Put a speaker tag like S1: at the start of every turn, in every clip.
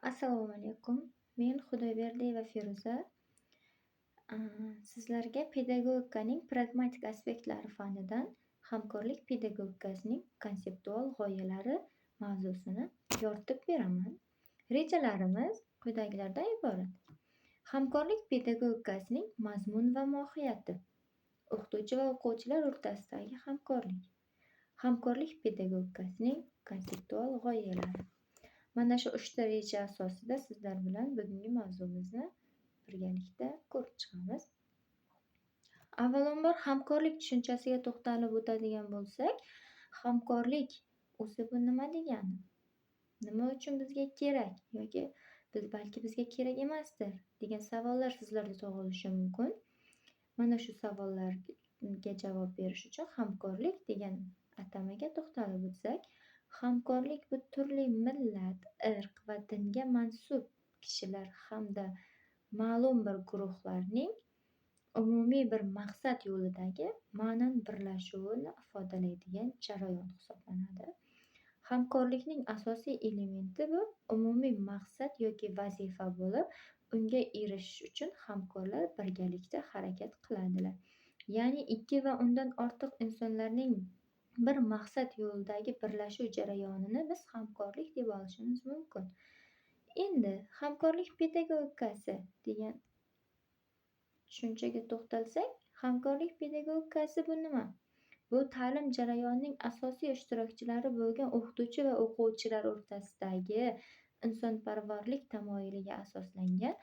S1: Assalomu alaykum. Men Xudoyberdiyeva Feruza. Sizlarga pedagogikaning pragmatik aspektlari fanidan hamkorlik pedagogikasining konseptual g'oyalari mavzusini yoritib beraman. Rejalarimiz quyidagilardan iborat. Hamkorlik pedagogikasining mazmun va mohiyati. O'qituvchi va o'quvchilar o'rtasidagi hamkorlik. Hamkorlik pedagogikasining konseptual g'oyalari. Mana shu 3 ta reja asosida sizlar bilan bugungi mavzumizni birgalikda ko'rib chiqamiz. Avvalambor hamkorlik tushunchasiga to'xtalib o'tadigan bo'lsak, hamkorlik o'zi bu nima degani? Nima uchun bizga kerak yoki balki bizga kerak emasdir degan savollar sizlarda tug'ilishi mumkin. Mana shu savollarga javob berish uchun hamkorlik degan atamaga to'xtalib o'tsak, hamkorlik bu turli millat, irq va dinga mansub kishilar hamda ma'lum bir guruhlarning umumiy bir maqsad yo'lidagi ma'nan birlashuvini ifodalaydigan jarayon hisoblanadi. Hamkorlikning asosiy elementi bu umumiy maqsad yoki vazifa bo'lib, unga erishish uchun hamkorlar birgalikda harakat qiladilar. Ya'ni ikki va undan ortiq insonlarning bir maqsad yo'lidagi birlashuv jarayonini biz hamkorlik deb olishimiz mumkin. Endi hamkorlik pedagogikasi degan tushunchaga to'xtalsak, hamkorlik pedagogikasi bu nima? Bu ta'lim jarayonining asosiy ishtirokchilari bo'lgan o'qituvchi va o'quvchilar o'rtasidagi insonparvarlik tamoyiliga asoslangan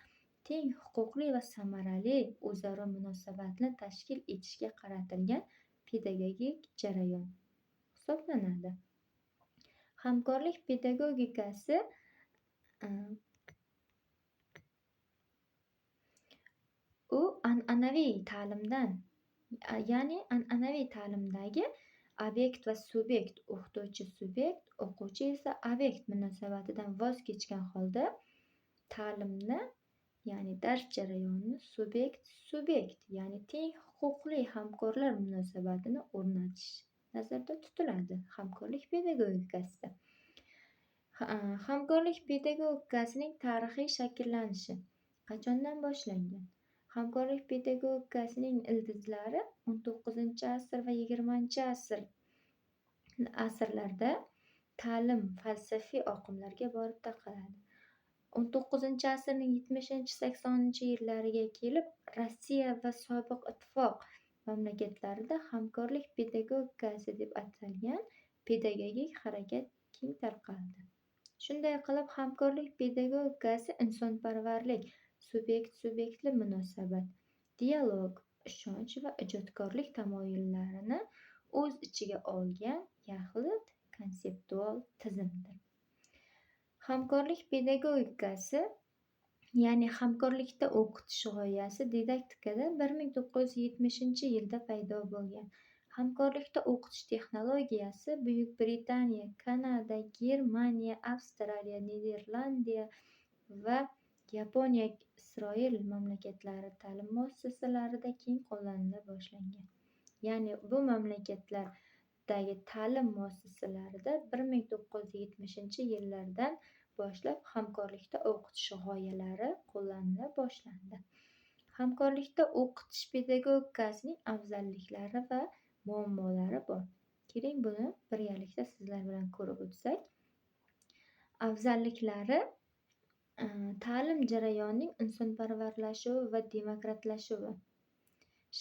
S1: teng huquqli va samarali o'zaro munosabatni tashkil etishga qaratilgan pedagogik jarayon hisoblanadi. Hamkorlik pedagogikasi u an'anaviy ta'limdan, ya'ni an'anaviy ta'limdagi obyekt va subyekt, o'qituvchi subyekt, o'quvchi esa obyekt munosabatidan voz kechgan holda ta'limni, ya'ni dars jarayonini subyekt, ya'ni teng huquqli hamkorlar munosabatini o'rnatish nazarda tutiladi hamkorlik pedagogikasida. Hamkorlik pedagogikasining tarixiy shakllanishi qachondan boshlangan? Hamkorlik pedagogikasining ildizlari 19-asr va 20-asrlarda ta'lim falsafiy oqimlarga borib taqaladi. 19-asrning 70-80-yillariga kelib Rossiya va sobiq ittifoq mamlakatlarida hamkorlik pedagogikasi deb atalgan pedagogik harakat keng tarqaldi. Shunday qilib, hamkorlik pedagogikasi insonparvarlik, subyekt-subyektli munosabat, dialog, ishonch va ijodkorlik tamoyillarini o'z ichiga olgan yaxlit konseptual tizimdir. Hamkorlik pedagogikasi, ya'ni hamkorlikda o'qitish g'oyasi didaktikada 1970-yilda paydo bo'lgan. Hamkorlikda o'qitish texnologiyasi Buyuk Britaniya, Kanada, Germaniya, Avstraliya, Niderlandiya va Yaponiya, Isroil mamlakatlari ta'lim muassasalarida keng qo'llanila boshlangan. Ya'ni bu mamlakatlardagi ta'lim muassasalarida 1970-yillardan boshlab hamkorlikda o'qitish g'oyalari qo'llanila boshlandi. Hamkorlikda o'qitish pedagogikasining afzalliklari va muammolari bor. Keling, buni birgalikda sizlar bilan ko'rib o'tsak. Afzalliklari ta'lim jarayonining insonparvarlashuvi va demokratlashuvi,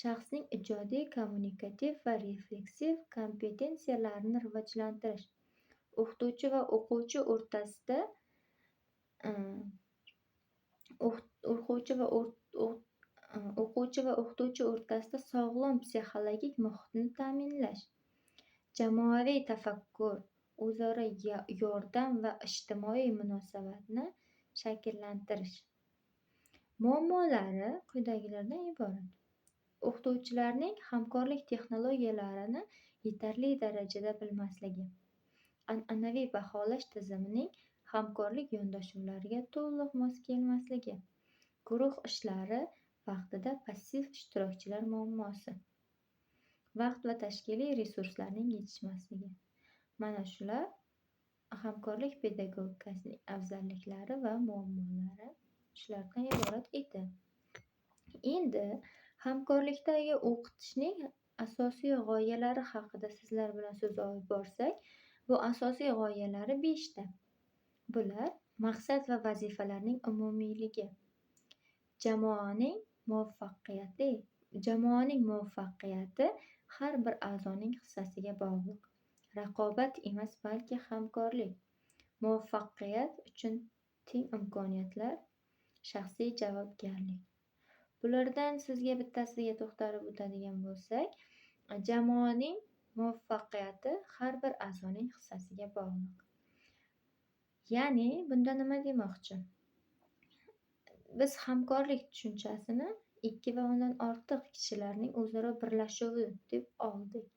S1: shaxsning ijodiy, kommunikativ va refleksiv kompetensiyalarini rivojlantirish, o'qituvchi va o'quvchi o'rtasida o'quvchi va o'qituvchi o'rtasida sog'lom psixologik muhitni ta'minlash, jamoaviy tafakkur, o'zaro yordam va ijtimoiy munosabatni shakllantirish. Muammolari quyidagilardan iborat. O'qituvchilarning hamkorlik texnologiyalarini yetarli darajada bilmasligi, an'anaviy baholash tizimining hamkorlik yondashuvlariga to'liq mos kelmasligi, guruh ishlari vaqtida passiv ishtirokchilar muammosi, vaqt va tashkiliy resurslarning yetishmasligi. Mana shular hamkorlik pedagogikasining afzalliklari va muammolari shulardan iborat edi. Endi hamkorlikdagi o'qitishning asosiy g'oyalari haqida sizlar bilan so'z olib borsak, bu asosiy g'oyalari 5 ta. Bular maqsad va vazifalarning umumiyligi, jamoaning muvaffaqiyati har bir a'zoning hissasiga bog'liq. Raqobat emas, balki hamkorlik. Muvaffaqiyat uchun teng imkoniyatlar, shaxsiy javobgarlik. Bulardan sizga bittasiga to'xtalib o'tadigan bo'lsak, jamoaning muvaffaqiyati har bir a'zoning hissasiga bog'liq. Ya'ni bunda nima demoqchi? Biz hamkorlik tushunchasini 2 va undan ortiq kishilarning o'zaro birlashuvi deb oldik.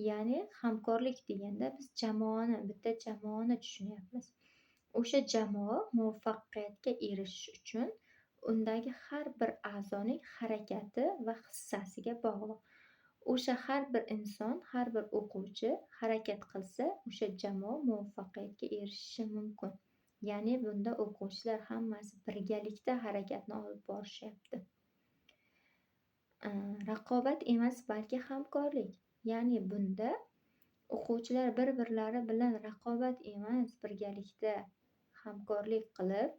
S1: Ya'ni hamkorlik deganda biz bitta jamoani tushunyapmiz. O'sha jamoa muvaffaqiyatga erishish uchun undagi har bir a'zoning harakati va hissasiga bog'liq. O'sha har bir inson, har bir o'quvchi harakat qilsa, o'sha jamoa muvaffaqiyatga erishishi mumkin. Ya'ni bunda o'quvchilar hammasi birgalikda harakatni olib borishyapti. Raqobat emas, balki hamkorlik. Ya'ni bunda o'quvchilar bir-birlari bilan raqobat emas, birgalikda hamkorlik qilib,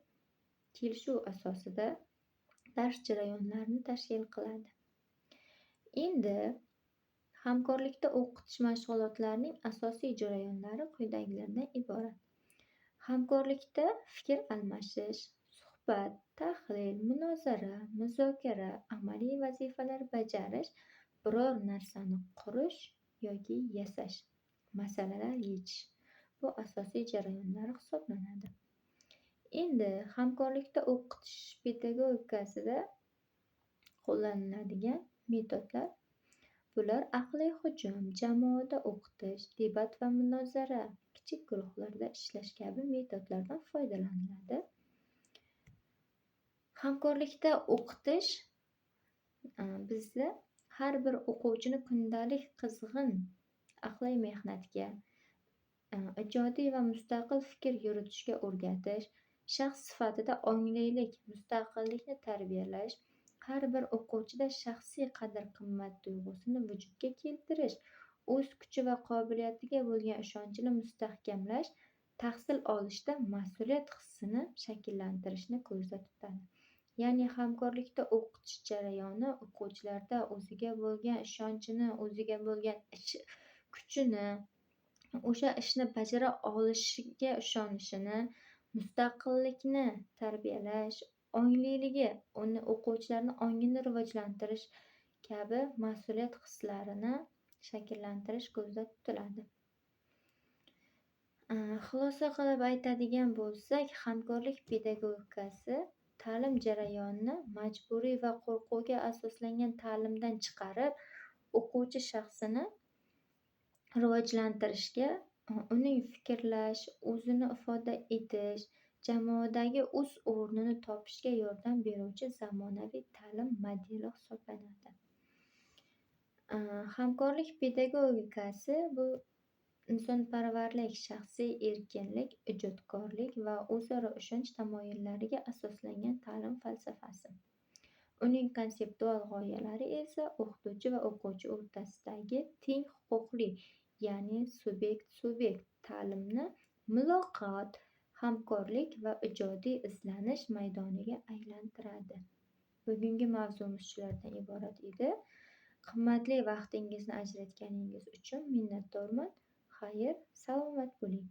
S1: kelishuv asosida dars jarayonlarini tashkil qiladi. Endi hamkorlikda o'qitish mashg'ulotlarining asosiy jarayonlari quyidagilardan iborat. Hamkorlikda fikr almashish, suhbat, tahlil, munozara, muzokara, amaliy vazifalar bajarish, biror narsani qurish yoki yasash, masalalar yechish bu asosiy jarayonlar hisoblanadi. Endi hamkorlikda o'qitish pedagogikasida qo'llaniladigan metodlar. Bular aqliy hujum, jamoada o'qitish, debat va munozara, kichik guruhlarda ishlash kabi metodlardan foydalaniladi. Hamkorlikda o'qitish bizda har bir o'quvchini kundalik qizg'in aqliy mehnatga, ijodiy va mustaqil fikr yuritishga o'rgatish, shaxs sifatida onglilik, mustaqillikni tarbiyalash, har bir o'quvchida shaxsiy qadr-qimmat tuyg'usini vujudga keltirish, o'z kuchi va qobiliyatiga bo'lgan ishonchini mustahkamlash, tahsil olishda mas'uliyat hissini shakllantirishni ko'zda tutadi. Ya'ni hamkorlikda o'qitish jarayoni o'quvchilarda o'ziga bo'lgan ishonchini, o'ziga bo'lgan kuchini, o'sha ishni bajara olishiga ishonishini, mustaqillikni tarbiyalash, ongliligi, uni o'quvchilarni ongini rivojlantirish kabi mas'uliyat hislarini shakllantirish ko'zda tutiladi. Xulosa qilib aytadigan bo'lsak, hamkorlik pedagogikasi ta'lim jarayonini majburiy va qo'rquvga asoslangan ta'limdan chiqarib, o'quvchi shaxsini rivojlantirishga, uning fikrlash, o'zini ifoda etish, jamoadagi o'z o'rnini topishga yordam beruvchi zamonaviy ta'lim modeli hisoblanadi. Hamkorlik pedagogikasi bu insonparvarlik, shaxsiy erkinlik, ijodkorlik va o'zaro ishonch tamoyillariga asoslangan ta'lim falsafasi. Uning konseptual g'oyalari esa o'qituvchi va o'quvchi o'rtasidagi teng huquqli, ya'ni subyekt ta'limni muloqot, hamkorlik va ijodiy izlanish maydoniga aylantiradi. Bugungi mavzumiz shulardan iborat edi. Qimmatli vaqtingizni ajratganingiz uchun minnatdorman. Xayr, salomat bo'ling.